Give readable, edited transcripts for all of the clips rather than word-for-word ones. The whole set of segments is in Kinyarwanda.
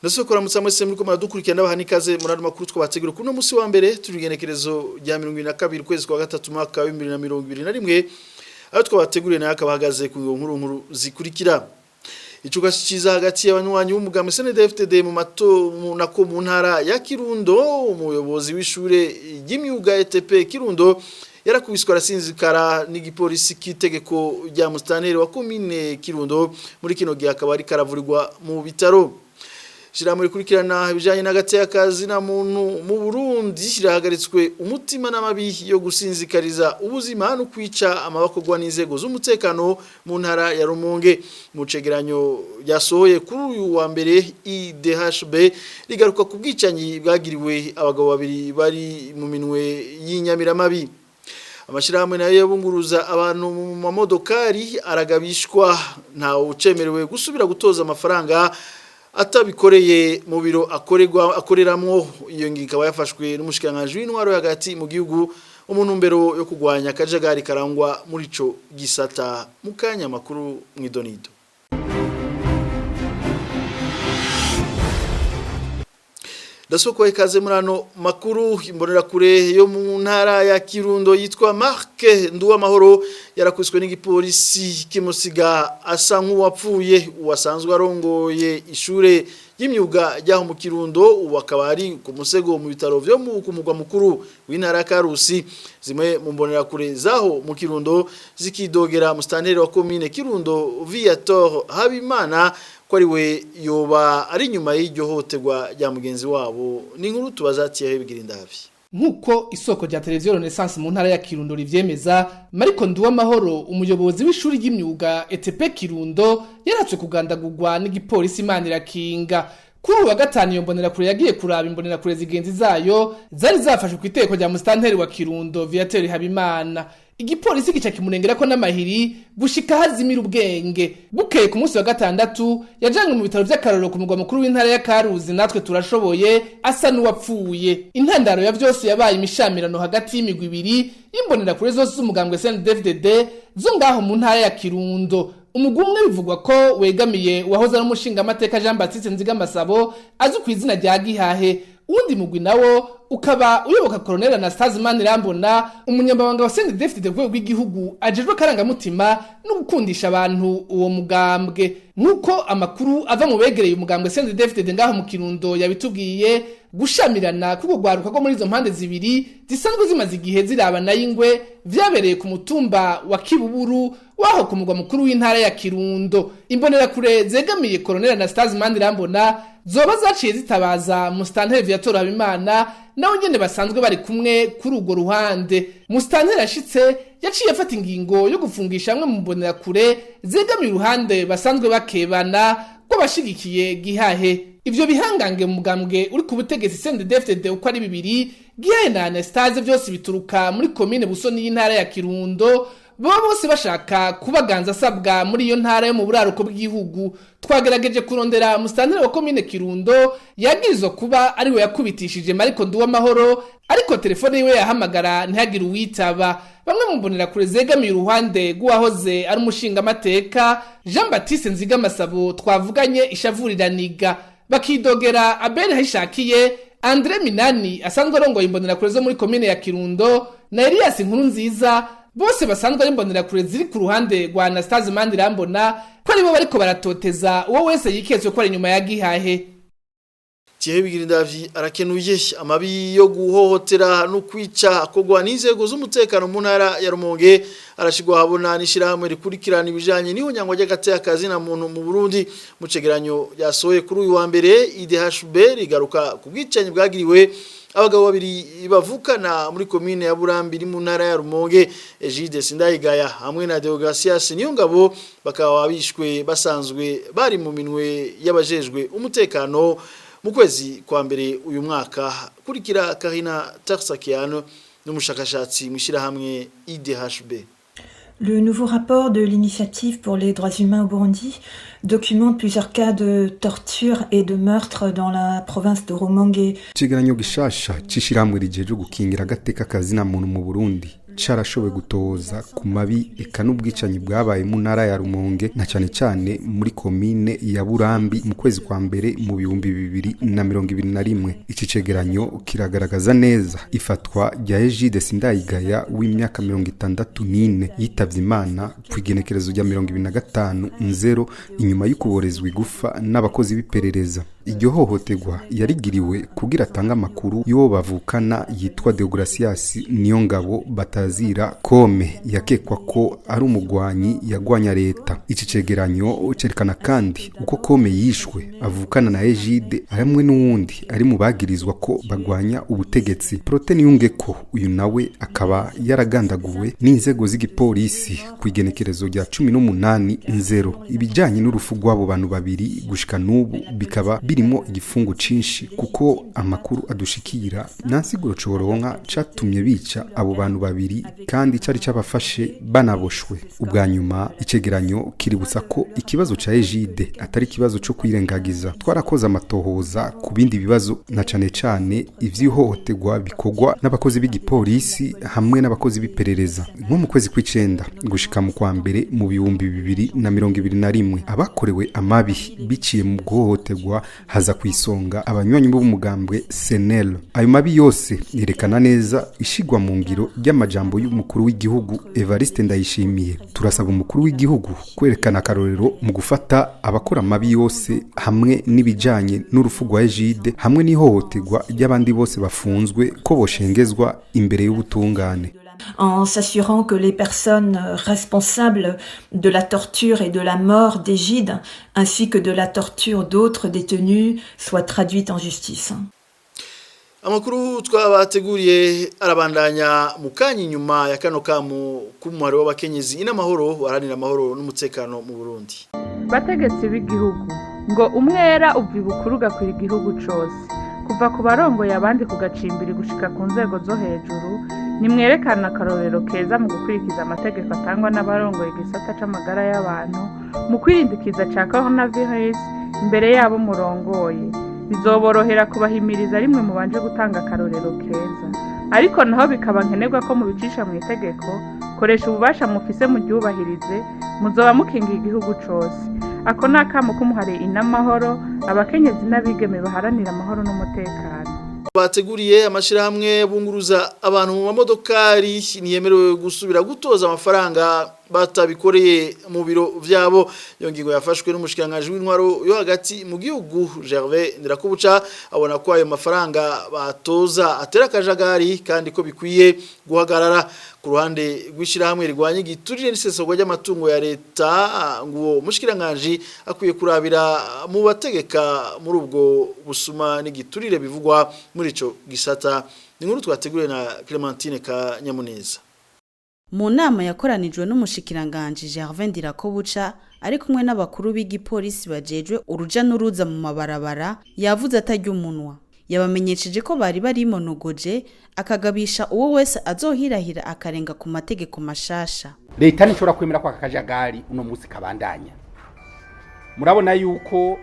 Ndasokora mutsamwese muri ko maradukurikirana bahanikaze murano makuru twabategura kuno musi wa mbere turigenekerezo rya 22 kwezi kwa gatatu mwaka wa 2021 aho twabateguriye nayo akabahagaze ku nkuru zikurikira. Icuga ciza hagati y'abanywanyi b'umugambi CNDD-FDD mu mato nako mu ntara ya Kirundo, umuyobozi w'ishure y'imyuga ETP Kirundo yarakubiswe arasinzikara n'igipolisi kitegeko rya mustaneri wa commune Kirundo muri kino gihe akaba ari karavurirwa mu bitaro. Shiramuri kurikirana ibijanye n'agati y'akazi na muntu mu Burundi shirahagaritswe umutima n'amabi yo gusinzikariza ubuzima no kwica amabakogwa n'inzego z'umutekano mu ntara ya Rumonge. Mu cegeranyo yasohoye kuri uyu wa mbere IDHB rigaruka ku bwicanyi bwagiriwe abagabo babiri bari mu minwe y'inyamiramabi. Amashirahamwe nayo yabunguruza abantu mu mamodokari aragabishwa nta ucemerewe gusubira gutoza amafaranga atabikoreye mu biro akoreramwo. Iyo ngingo ikaba yafashwe n'umushikiranganje w'intwaro hagati mu gihugu umuntu mbero yo kugwanya akajagari karangwa muri ico gisata. Mukanya makuru mwidonido. Dasoko ikaze murano makuru imbonera kure yo mu ntara ya Kirundo yitwa Marc Nduwamahoro yarakwiswe n'igipolisi kimusiga asa nk'uwapfuye uwasanzwe arongoye ishure y'imyuga ryaho mu Kirundo ubakaba ari ku musego mu bitaro byo mu kumugwa mukuru w'intara Karusi. Zimwe mu mbonera kure zaho mu Kirundo zikidogera mustaneri wa commune Kirundo Viator Habimana ko ari we yoba ari nyuma y'iryo hotegwa rya mugenzi wabo. Ni nkuru tubazatiye bigira indavi. Nkuko isoko rya televiziyo Renaissance mu ntara ya Kirundo rivyemeza, Mariko Nduwamahoro umuyobozi w'ishuri y'imyuga ETP Kirundo yaratswe kugandagurwa n'igipolisi Imanira Kinga. Kuri wa gatanu iyo mbonera kure yagiye kuraba imbonera kure zigenzi zayo zari zafashwe ku iteko rya mustanteri wa Kirundo Viateur Habimana. Igipolisi gica kimunengera ko n'amahiri gushika hazimira ubwenge. Bukeye ku munsi wa gatandatu yajanywe mu bitaro by'akarorero ku mugwa mukuru w'intara ya Karuzi natwe turashoboye asa n'uwapfuye. Intandaro ya byose yabaye imishamirano hagati y'imigwi ibiri y'imbonera kure zose z'umugambwe CNDD-FDD zo ngaho mu ntara ya Kirundo. Umugumwe bivugwa ko wegamiye wahoze ari umushinga amateka Jean Baptiste Nzigamasabo azwi ku izina rya Gihahe. Undi mugwi nawo ukaba uyoboka Colonel Anastase Manirambona umunyamabanga wa CNDD-FDD ku rw'igihugu ajejwe karangamutima no gukundisha abantu uwo mugambwe. Nkuko amakuru ava mu begereye umugambwe CNDD-FDD ngaho mu Kirundo yabitubwiye, gushamirana kuko gwaruka ko muri izo mpande zibiri zisanzwe zimaze igihe zirabana y'ingwe vyabereye ku mutumba wa Kibuburu waho ku mugwa mukuru w'intara ya Kirundo. Imbonera kure zegamiye Colonel Anastase Manirambona zoba zaciye zitabaza mustanteri Viator Habimana nawe nyene basanzwe bari kumwe kuri urwo ruhande. Mustanteri ashitse yaciye afata ingingo yo gufungisha amwe mu mbonera kure zegamiye uruhande basanzwe bakebana ko bashigikiye Gihahe. Ivyo bihangange mu mugambwe uri ku butegetsi CNDD-FDD uko ari bibiri, Gihahe na Anastase byose bituruka muri commune Busoni y'intara ya Kirundo. Baba bose bashaka kubaganza asabwa muri iyo ntara yo mu buraruko bw'igihugu. Twagerageje kurondera mustanteri wa commune Kirundo yagirizwa kuba ari we yakubitishije Mariko Nduwamahoro, ariko telefone yiwe yahamagara ntihagire uwitaba. Bamwe mu mbonera kure zegamiye uruhande rw'uwahoze ari umushinga amateka Jean Baptiste Nzigamasabo twavuganye ishavuriraniga bakidogera Abel Hishakiye, Andre Minani asanzwe arongoye imbonera kure zo muri commune ya Kirundo na Elias Nkurunziza bose basanzwe ari imbonera kure ziri ku ruhande rwa Anastase Manirambona ko aribo bariko baratoteza uwo wese yiketswe ko ari nyuma ya Gihahe. Tiye bigira indavi arakenuye amabi yo guhohotera no kwica akogwa n'inzego z'umutekano mu ntara ya Rumonge arashigwa habona n'ishirahamwe rikurikirana ibijanye niho nyangwa y'agati y'akazi na muntu mu Burundi. Mu cegeranyo yasohoye kuri uyu wa mbere IDHB rigaruka ku bwicanyi bwagiriwe abagabo babiri bavukana muri commune ya Burambi mu ntara ya Rumonge. Egide Sindayigaya hamwe na Deogratias Niyongabo bakaba bishwe basanzwe bari mu minwe y'abajejwe umutekano mu kwezi kwa mbere uyu mwaka. Kurikira Karina Tarsakiano n'umushakashatsi mwishira hamwe IDHB. Le nouveau rapport de l'initiative pour les droits humains au Burundi documente plusieurs cas de torture et de meurtre dans la province de Rumonge. Ikigeranyo gishasha cishiramwe rijeje gukingira agateka kazi na muntu mu Burundi carashoboye gutoza ku mabi eka n'ubwicanyi bwabaye mu ntara ya Rumonge na cyane cyane muri komine ya Burambi mu kwezi kwa mbere mu 2021. Iki cegeranyo kiragaragaza neza ifatwa rya Egide Sindayigaya w'imyaka 64 yitavye Imana ku igenekerezo rya 2025 inyuma y'ukuborezwa igufa n'abakozi b'iperereza. Iryo hohoterwa yarigiriwe kugira atanga amakuru y'uwo bavukana yitwa Deogracias Niyongabo Batazira Kome yakekwa ko ari umugwanyi yagwanya leta. Iki cegeranyo cerekana kandi uko Kome yishwe avukana na Egide hamwe n'uwundi ari mu bagirizwa ko bagwanya ubutegetsi. Prote yunge ko uyu nawe akaba yaragandaguwe n'inzego z'igipolisi ku igenekerezo rya 18/0. Ibijanye n'urufu rw'abo bantu babiri gushika n'ubu bikaba birimo igifungo cinshi kuko amakuru adushikira nansiguro coronka catumye bica abo bantu babiri kandi cari cabafashe banaboshwe. Ubwa nyuma icegeranyo kiributsa ko ikibazo ca Egide atari ikibazo cyo kwirengagiza. Twarakoze amatohoza ku bindi bibazo na cane cane ivy'ihohoterwa bikogwa n'abakozi b'igipolisi hamwe n'abakozi b'iperereza. Nko mu kwezi kw'icenda gushika mu kwa mbere mu 2021 abakorewe amabi biciye mu guhohoterwa haza kwisonga abanywanyi b'umugambwe Senel. Ayo mabi yose yerekana neza ishigwa mu ngiro ry'amajambo y'umukuru w'igihugu Evariste Ndayishimiye. Turasaba umukuru w'igihugu kwerekana akarorero mu gufata abakora amabi yose hamwe n'ibijanye n'urufu rwa Egide hamwe n'ihohoterwa ry'abandi bose bafunzwe ko boshengezwa imbere y'ubutungane. En s'assurant que les personnes responsables de la torture et de la mort d'Egide, ainsi que de la torture d'autres détenus, soient traduites en justice. Amakuru twabateguriye arabandanya mukanya nyuma ya kano kamu k'umuhari w'abakenyezi inamahoro waranira amahoro n'umutekano mu Burundi. Bategetsi b'igihugu ngo umwera ubwibukuru gakwira igihugu cose kuva ku barongoye abandi kugacimbiri gushika ku nzego zo hejuru nimwerekana akarorero keza mu gukurikiza amategeko atangwa n'abarongoye igisata c'amagara y'abantu mu kwirindikiza ca coronavirus imbere yabo murongoye bizoborohera kubahimiriza rimwe mu banje gutanga akarorero keza ariko naho bikaba nkenerwa ko mubicisha mu itegeko koresha ububasha mufise mu ryubahirize muzoba mukingiye igihugu cose. Ako nakamo kumuhare inamahoro abakenyezi n'abigeme baharanira amahoro n'umutekano. Bateguriye amashirahamwe bunguruza abantu mu mamodokari niyemerewe gusubira gutoza amafaranga batabikoreye mu biro vyabo. Iyo ngingo yafashwe n'umushikiranganje w'intwaro yo hagati mu gihugu Gervais Ndirakubuca abona ko ayo mafaranga batoza atera akajagari kandi ko bikwiye guhagarara. Ku ruhande rw'ishirahamwe rigwanye igiturire n'isesogwa ry'amatungo ya leta ngo umushikiranganje akwiye kurabira mu bategeka muri ubwo busuma n'igiturire bivugwa muri ico gisata. Ni nkuru twateguriye na Clementine Kanyamuneza. Mu nama yakoranijwe n'umushikiranganje Gervais Ndirakobuca ari kumwe n'abakuru b'igipolisi bajejwe uruja n'uruza mu mabarabara yavuze atarya umunwa. Yabamenyesheje ko bari monogoje akagabisha uwo wese azohirahira akarenga ku mategeko mashasha. Leta nishobora kwemera kwa kajagari uno musi kabandanya. Murabona yuko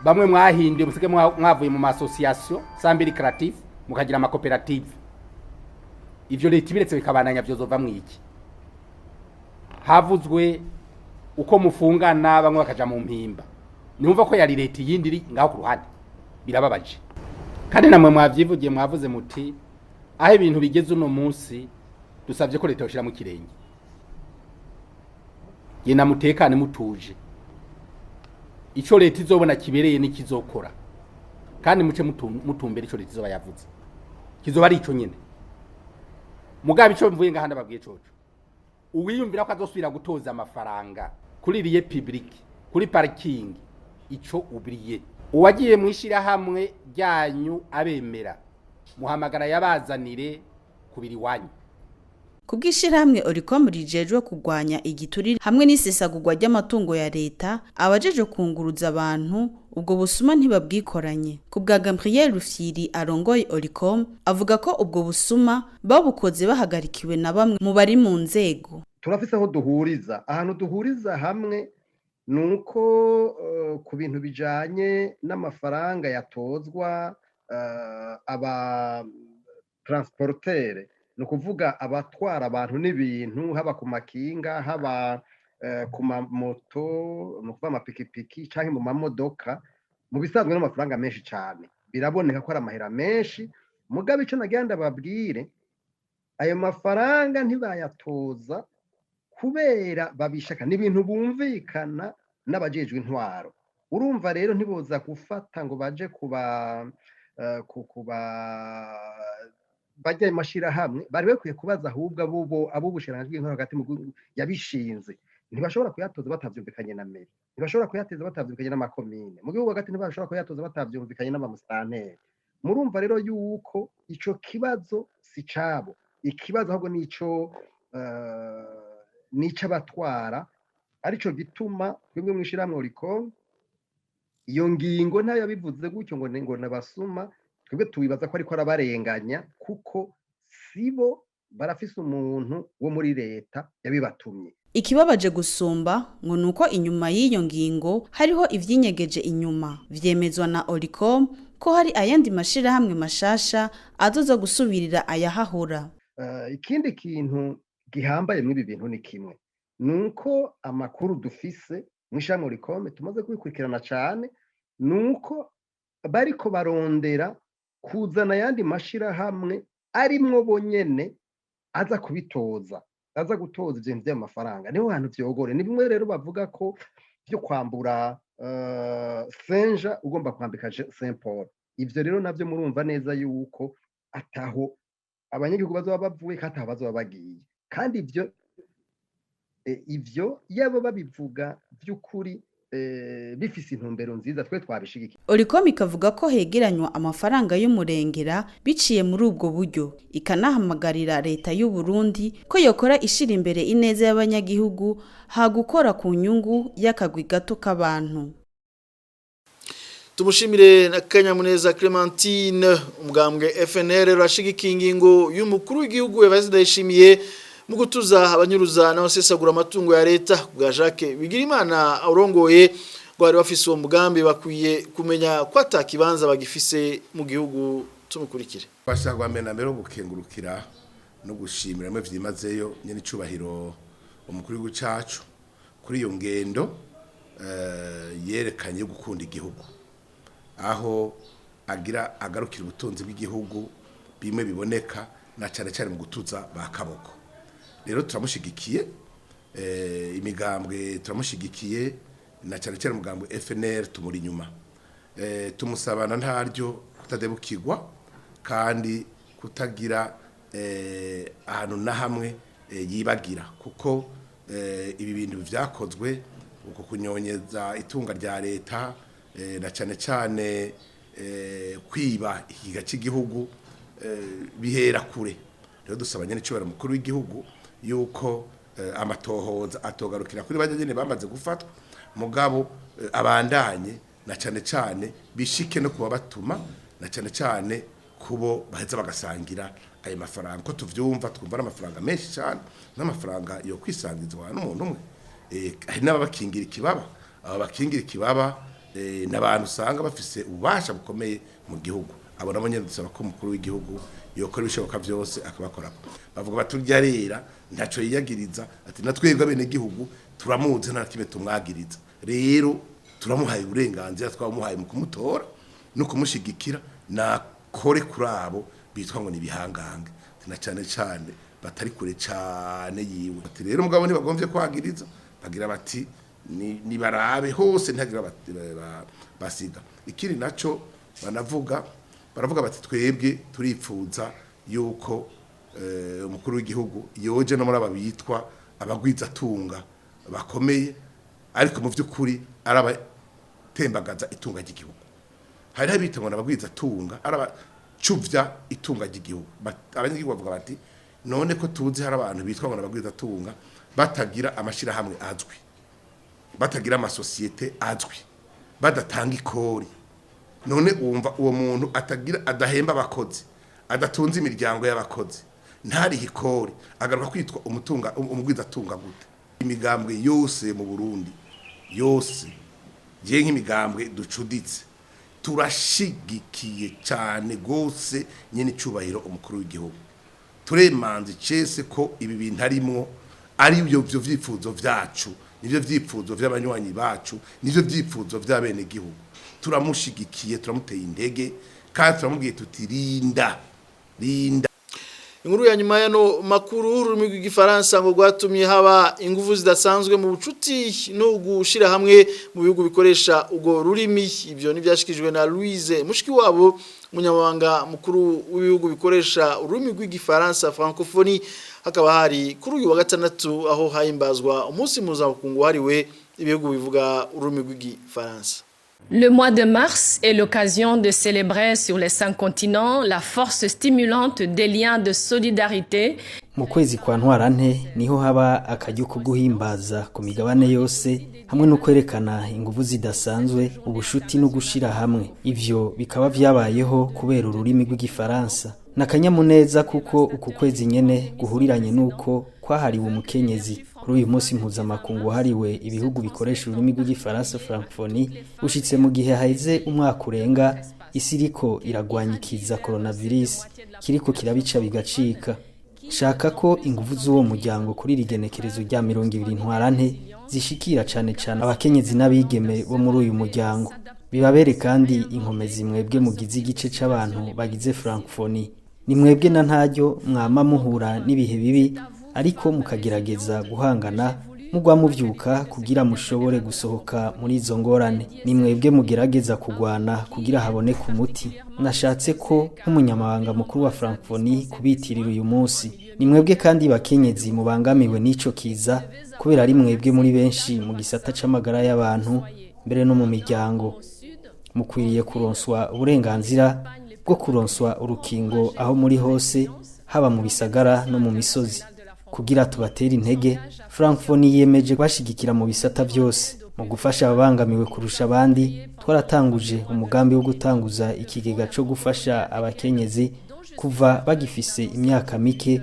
bamwe mwahinde musike mwavuye mu association Sambiri Creative mukagira ama cooperative. Ivyo leta ibiretse bikabandanya vyozova mwiki. Havuzwe uko mufungana bamwe bakaja mu mpimba. Numva ko yari leta yindi ngaho ku ruhande. Birababaje. Kandi namwe mwavyivugiye mwavuze muti aho ibintu bigeze uno munsi dusavye ko leta yoshira mu kirenge. Yena mutekane mutuje. Ico leta izobona kibereye n'ikizokora. Kandi muce mutumbera ico leta izoba yavuze. Kizoba ari ico nyene. Mugabe ico mvuye ngahanda babwiye coco. Uwiyumvira ko azosubira gutoza amafaranga kuri riye public, kuri parking ico ubriye. Uwagiye mwishira hamwe ryanyu abemera muhamagara yabazanire kubiri wanyu. Kubwishirahamwe Oricom rijejwe kugwanya igiturire hamwe n'isesagurwa ry'amatungo ya leta abajeje kunguruza abantu ubwo busuma ntibabwikoranye. Kubwa Gabriel Rufyiri arongoye Oricom avuga ko ubwo busuma babukoze bahagarikiwe na bamwe mu bari mu nzego. Turafise aho duhuriza, ahantu duhuriza hamwe nuko ku bintu bijanye n'amafaranga yatozwa aba transportere ni ukuvuga abatwara abantu n'ibintu haba ku makinga haba ku mamoto ni ukuvuga amapikipiki cyangwa mu mamodoka mu bisanzwe n'amafaranga menshi cyane biraboneka ko ari amahera menshi mugabe icyo nagenda babwire ayo mafaranga ntibayatoza kubera babishaka n'ibintu bumvikana n'abajejwe intwaro urumva rero ntiboza gufata ngo baje kuba bajya amashirahamwe bari bakwiye kubaza ahubwo ab'ubushiranganji bw'intwaro hagati mu yabishinze ntibashobora kuyatoza batavyumvikanye na meri ntibashobora kuyatoza batavyumvikanye n'amakomine mu gihugu hagati ntibashobora kuyatoza batavyumvikanye n'abamusitanteri murumva rero yuko ico kibazo si cabo ikibazo ahubwo nico abatwara arico gituma twebwe mw'ishirahamwe Oricom iyo ngingo ntayo yabivuze gutyo ngo nabasuma twebwe tubibaza ko ariko arabarenganya kuko sibo barafise umuntu wo muri leta yabibatumye. Ikibabaje gusumba ngo nuko inyuma y'iyo ngingo hariho ivyinyegeje inyuma vyemezwa na Oricom ko hari ayandi mashirahamwe mashasha azoza gusubirira ayahahora. Ikindi kintu gihambaye mw'ibi bintu ni kimwe nuko amakuru dufise mw'ishirahamwe Oricom tumaze kubikurikirana cane nuko bariko barondera kuzana ayandi mashirahamwe arimwo bonyene aza kubitoza aza gutoza ivyo vy'amafaranga niho hantu vyogore ni bimwe rero bavuga ko byo kwambura Senja ugomba kwambika Saint Paul ivyo rero navyo murumva neza yuko ataho abanyagihugu bazoba bavuye kandi ataho bazoba bagiye kandi ivyo yabo babivuga by'ukuri bifise intumbero nziza twe twabishigikiye. Oricom ikavuga ko hegeranywa amafaranga y'umurengera biciye muri ubwo buryo ikanahamagarira leta y'u Burundi ko yokora ishira imbere ineza y'abanyagihugu ha gukora ku nyungu y'akagwi gato k'abantu. Tumushimire na Kanyamuneza Clementine umugambwe FNL urashigikiye ingingo y'umukuru w'igihugu Evariste Ndayishimiye mu gutuza abanyuruza n'abasesagura amatungo ya leta bwa Jacques Bigirimana urongoye ngo bari bafise uwo mugambi bakwiye kumenya ko atakibanza bagifise mu gihugu tumukurikire. Bashagwa mena mbere gukengurukira no gushimira mwe vyimazeyo nyene icubahiro umukuru w'igihugu cacu kuri iyo ngendo yerekanye gukunda igihugu aho agarukira ubutunzi bw'igihugu bimwe biboneka na cyane cyane mu gutuza bakaboko. Rero turamushigikiye imigambwe turamushigikiye na cyane cyane umugambwe FNL tumuri nyuma tumusabana ntaryo kutadebukirwa kandi kutagira ahantu na hamwe yibagira kuko ibi bintu byakozwe uko kunyonyeza itunga rya leta na cyane cyane kwiba ikiga cy'igihugu bihera kure. Rero dusaba nyene cyo mukuru w'igihugu yuko amatohoza atogarukira kuri bajyene bamaze gufatwa mugabo abandanye na cyane cyane bishike no kuba batuma na cyane cyane kubo baheza bagasangira ayo mafaranga ko tuvyumva twumva n'amafaranga menshi cyane n'amafaranga yo kwisangizwa n'umuntu umwe hari n'abakingira ikibaba aba bakingira ikibaba n'abantu usanga bafise ubasha bukomeye mu gihugu abo nabo nyene dusaba ko umukuru w'igihugu yokora ibishoboka byose akabakora bavuga baturya rera ntaco yiyagiriza ati natwebwe abene gihugu turamuze nta kimwe tumwagiriza rero turamuhaye uburenganzira twamuhaye mu kumutora no kumushigikira na kore kurabo bitwa ngo ni bihangange na cyane cyane batari kure cyane yiwe ati rero mugabo ntibagomvye kwagiriza bagira bati ni barabe hose ntagira basiga ikiri naco baravuga bati twebwe turipfuza yuko umukuru w'igihugu yoje no muri ababitwa abagwiza tunga bakomeye ariko mu vy'ukuri arabatembagaza itunga ry'igihugu hari habita ngo abagwiza tunga arabacuvya itunga ry'igihugu abanyagihugu bavuga bati none ko tuzi hari abantu bitwa ngo abagwiza tunga batagira amashira hamwe azwi batagira amasosiyete azwi badatanga ikori none umva uwo muntu adahemba abakozi adatunze imiryango y'abakozi ntari hikori agaruka kwitwa umugwiza tunga gute imigambwe yose mu Burundi yose je nk'imigambwe ducuditse turashigikiye cyane gose nyene cubahiro umukuru w'igihugu turemanze cese ko ibi bintu arimo ari byo vyifuzo vyacu nivyo vyifuzo vy'abanywanyi bacu nivyo vyifuzo vy'abene gihugu turamushigikiye turamuteye intege kandi turamubwiye tuti rinda inkuru ya nyuma yano makuru ururimi rw'igifaransa ngo rwatumye haba ingufu zidasanzwe mu bucuti no gushira hamwe mu bihugu bikoresha ubwo rurimi ivyo nivyashikijwe na Louise Mushikiwabo umunyamabanga mukuru w'ibihugu bikoresha ururimi rw'igifaransa francophonie hakaba hari kuri uyu wa gatandatu aho hahimbazwa umunsi mpuzamakungu wahariwe ibihugu bivuga ururimi rw'igifaransa. Le mois de mars est l'occasion de célébrer sur les 5 continents la force stimulante des liens de solidarité. Mu kwezi kwa ntwarante niho haba akaryo ko guhimbaza ku migabane yose hamwe no kwerekana ingufu zidasanzwe ubushuti no gushira hamwe. Ivyo bikaba vyabayeho kubera ururimi rw'igifaransa. Nakanyamuneza kuko uku kwezi nyene guhuriranye nuko kwahariwe umukenyezi. Kuri uyu munsi mpuzamakungu hariwe ibihugu bikoresha ururimi rw'igifaransa francophonie ushitse mu gihe haize umwaka urenga isi iriko iragwanyikiza coronavirus kiriko kirabica bigacika. Shaka ko ingufu z'uwo muryango kuri rigenekerezo rya 20 ntwarante zishikira cane abakenyezi n'abigeme bo muri uyu muryango. Bibabere kandi inkomezi mwebwe mugize igice c'abantu bagize francophonie. Ni mwebwe na ntaryo mwama muhura n'ibihe bibi ariko mukagerageza guhangana mugwa muvyuka kugira mushobore gusohoka muri izo ngorane. Ni mwebwe mugerageza kugwana kugira haboneke umuti. Nashatse ko nk'umunyamabanga mukuru wa francophonie kubitirira uyu munsi. Ni mwebwe kandi bakenyezi mubangamiwe n'ico kiza kubera ari mwebwe muri benshi mu gisata c'amagara y'abantu mbere no mu miryango. Mukwiriye kuronswa uburenganzira bwo kuronswa urukingo aho muri hose haba mu bisagara no mu misozi. Kugira tubatera intege, francophonie yemeje bashigikira mu bisata byose mu gufasha ababangamiwe kurusha abandi. Twaratanguje umugambi wo gutanguza ikigega cyo gufasha abakenyezi kuva bagifise imyaka mike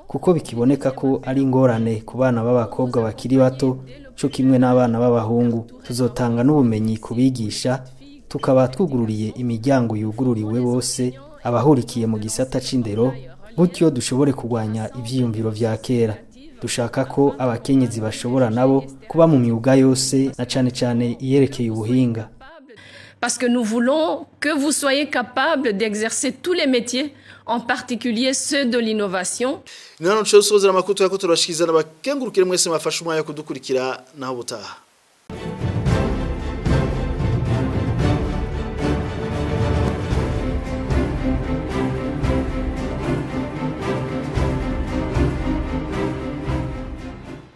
kuko bikiboneka ko ari ingorane ku bana b'abakobwa bakiri bato cyo kimwe n'abana b'abahungu. Tuzotanga n'ubumenyi kubigisha tukaba twugururiye imiryango yugururiwe bose abahurikiye mu gisata c'indero gutyo dushobore kugwanya ivyiyumviro vya kera. Dushaka ko abakenyezi bashobora nabo kuba mu myuga yose na cane iyerekeye ubuhinga. Parce que nous voulons que vous soyez capables d'exercer tous les métiers, en particulier ceux de l'innovation. Nano cyo sozera makuto yakuturashikizana bakengurukire mwese mafasha umwanya kudukurikira naho butaha.